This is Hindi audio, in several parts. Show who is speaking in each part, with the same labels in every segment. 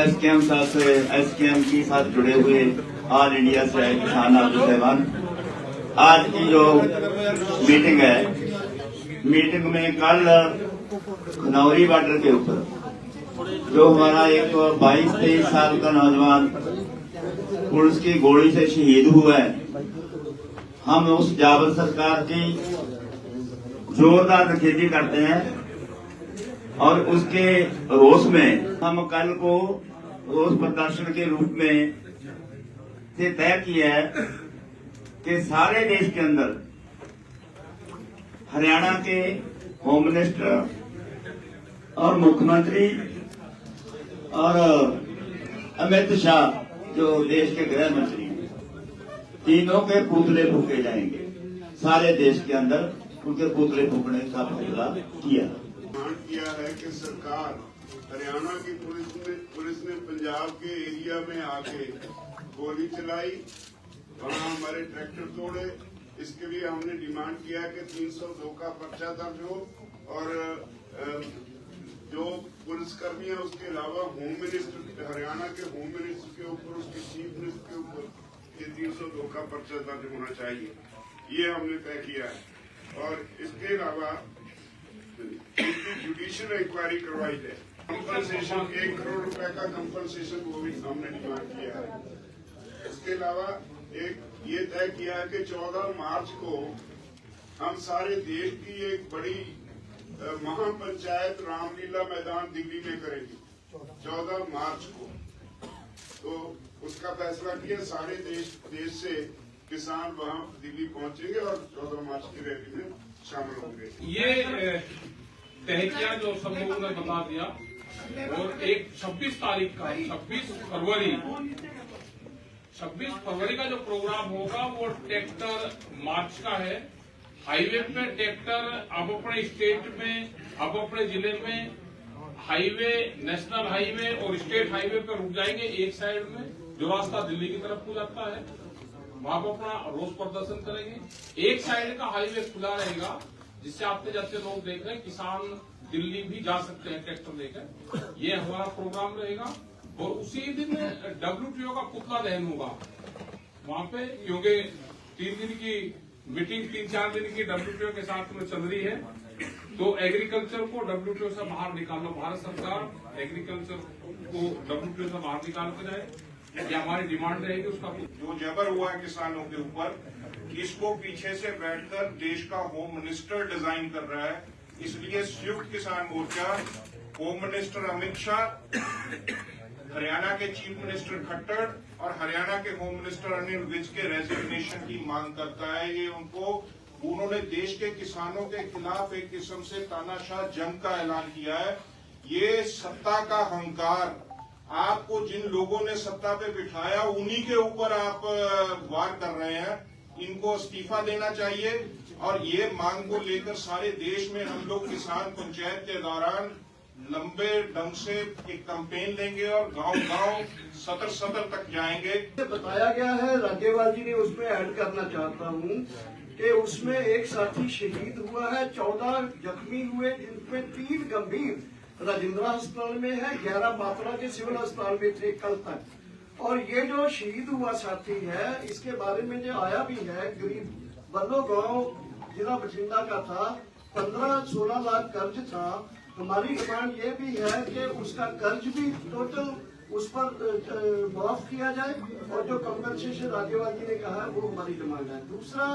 Speaker 1: एसकेएम के साथ जुड़े हुए ऑल इंडिया से किसान आगू साहबान, आज की जो मीटिंग है, मीटिंग में कल खनौरी बॉर्डर के ऊपर जो हमारा एक 22-23 साल का नौजवान पुलिस की गोली से शहीद हुआ है, हम उस जाबर सरकार की जोरदार निखेधी करते हैं और उसके रोष में हम कल को रोष प्रदर्शन के रूप में से तय किया है कि सारे देश के अंदर हरियाणा के होम मिनिस्टर और मुख्यमंत्री और अमित शाह जो देश के गृह मंत्री, तीनों के पुतले फूके जाएंगे। सारे देश के अंदर उनके पुतले फूकने का फैसला
Speaker 2: किया है कि सरकार हरियाणा की पुलिस ने पंजाब के एरिया में आके गोली चलाई, वहाँ हमारे ट्रैक्टर तोड़े। इसके लिए हमने डिमांड किया कि 302 का पर्चा दर्ज हो और जो पुलिसकर्मी है उसके अलावा होम मिनिस्टर, हरियाणा के होम मिनिस्टर के ऊपर, उसके चीफ मिनिस्टर के ऊपर ये 302 का पर्चा दर्ज होना चाहिए, ये हमने तय किया है। और इसके अलावा जुडिशियल इंक्वायरी करवाई जाए, कंपनसेशन 1 करोड़ रुपए का कंपनसेशन वो भी हमने डिमांड किया है। इसके अलावा एक ये तय किया है कि 14 मार्च को हम सारे देश की एक बड़ी महापंचायत रामलीला मैदान दिल्ली में करेंगे 14 मार्च को। तो उसका फैसला किया, सारे देश से किसान वहां दिल्ली पहुंचेंगे और 14 मार्च की रैली में शामिल होंगे।
Speaker 3: ये तय किया जो सब लोगों ने बता दिया। और एक 26 तारीख का 26 फरवरी का जो प्रोग्राम होगा वो ट्रैक्टर मार्च का है। हाईवे पे ट्रैक्टर अब अपने स्टेट में, अब अपने जिले में हाईवे, नेशनल हाईवे और स्टेट हाईवे पे रुक जाएंगे एक साइड में, जो रास्ता दिल्ली की तरफ को जाता है, वहां पर अपना रोष प्रदर्शन करेंगे। एक साइड का हाईवे खुला रहेगा जिससे आते जाते लोग देख रहे हैं, किसान दिल्ली भी जा सकते हैं ट्रैक्टर लेकर। ये हमारा प्रोग्राम रहेगा। और उसी दिन WTO का पुतला दहन होगा वहां पे, क्योंकि 3 दिन की मीटिंग, 3-4 दिन की WTO के साथ में चल रही है। तो एग्रीकल्चर को WTO से बाहर निकालना, भारत सरकार एग्रीकल्चर को WTO से बाहर निकाल कर जाए, ये हमारी डिमांड रहेगी। उसका
Speaker 4: जो जबर हुआ है किसानों के ऊपर, इसको पीछे से बैठकर देश का होम मिनिस्टर डिजाइन कर रहा है। इसलिए संयुक्त किसान मोर्चा होम मिनिस्टर अमित शाह, हरियाणा के चीफ मिनिस्टर खट्टर और हरियाणा के होम मिनिस्टर अनिल विज के रेजिग्नेशन की मांग करता है। ये उन्होंने देश के किसानों के खिलाफ एक किस्म से तानाशाह जंग का ऐलान किया है। ये सत्ता का अहंकार, आपको जिन लोगों ने सत्ता पे बिठाया उन्हीं के ऊपर आप वार कर रहे हैं। इनको इस्तीफा देना चाहिए। और ये मांग को लेकर सारे देश में हम लोग किसान पंचायत के दौरान लंबे ढंग से एक कैंपेन लेंगे और गांव-गांव, सदर तक जाएंगे।
Speaker 5: बताया गया है, राज्यपाल जी ने उसमें ऐड करना चाहता हूं कि उसमें एक साथी शहीद हुआ है, 14 जख्मी हुए, जिनमें 3 गंभीर राजेंद्रा अस्पताल में है, 11 पात्रा के सिविल अस्पताल में थे कल तक। और ये जो शहीद हुआ साथी है, इसके बारे में जो आया भी है, गरीब बल्लो गांव जिला बठिंडा का था, 15-16 लाख कर्ज था। हमारी डिमांड ये भी है कि उसका कर्ज भी टोटल उस पर माफ किया जाए और जो कंपनसेशन राज्यपाल जी ने कहा है वो हमारी डिमांड है। दूसरा,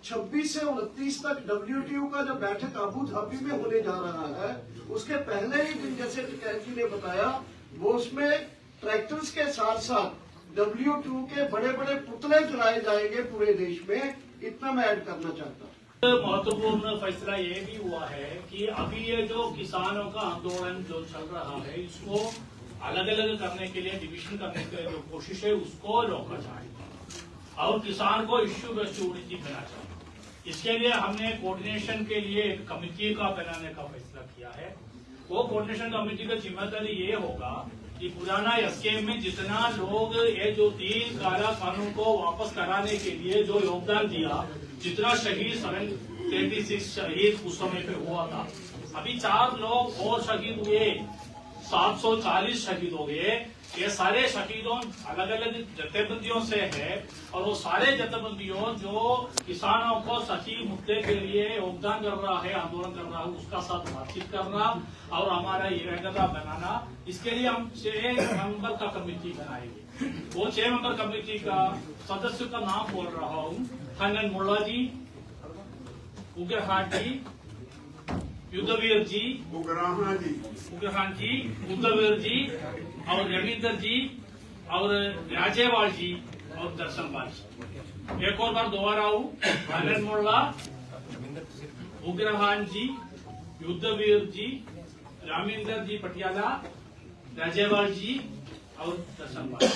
Speaker 5: 26 से 29 तक WTO का जो बैठक अबू धाबी में होने जा रहा है, उसके पहले ही दिन जैसे टिकैत जी ने बताया, वो उसमें ट्रैक्टर्स के साथ साथ WTO के बड़े बड़े पुतले जलाए जाएंगे पूरे देश में। इतना मैं ऐड करना चाहता हूँ।
Speaker 6: महत्वपूर्ण फैसला ये भी हुआ है कि अभी ये जो किसानों का आंदोलन जो चल रहा है, इसको अलग अलग करने के लिए, डिविजन करने के लिए जो कोशिश है उसको रोका जाए और किसान को इश्यू बेस्ड यूनिटी देना चाहिए। इसके लिए हमने कोऑर्डिनेशन के लिए एक कमेटी का बनाने का फैसला किया है। वो कोऑर्डिनेशन कमेटी का जिम्मेदारी ये होगा कि पुराना एसकेएम में जितना लोग ये जो 3 काला कानून को वापस कराने के लिए जो योगदान दिया, जितना शहीद 736 शहीद उस समय पे हुआ था, अभी 4 लोग और शहीद हुए 740 शहीद हो गए। ये सारे शहीदों अलग अलग जथेबंदियों से है और वो सारे जथेबंदियों जो किसानों को सही मुद्दे के लिए योगदान कर रहा है, आंदोलन कर रहा है, उसका साथ बातचीत करना और हमारा ये रंगता बनाना। इसके लिए हम 6 मेंबर का कमेटी बनाएंगे। वो 6 मेंबर कमेटी का सदस्य का नाम बोल रहा हूँ। हनन मुल्ला जी, उग्रहान जी, युद्धवीर जी,
Speaker 2: उग्रहान जी,
Speaker 6: युद्धवीर जी और रविंदर जी और राजेवाल जी और दर्शनपाल जी। एक और बार दोबारा हूँ। हनन मुल्ला, उग्रहान जी, युद्धवीर जी, रामिंदर जी पटियाला, राजेवाल जी और दर्शनपाल।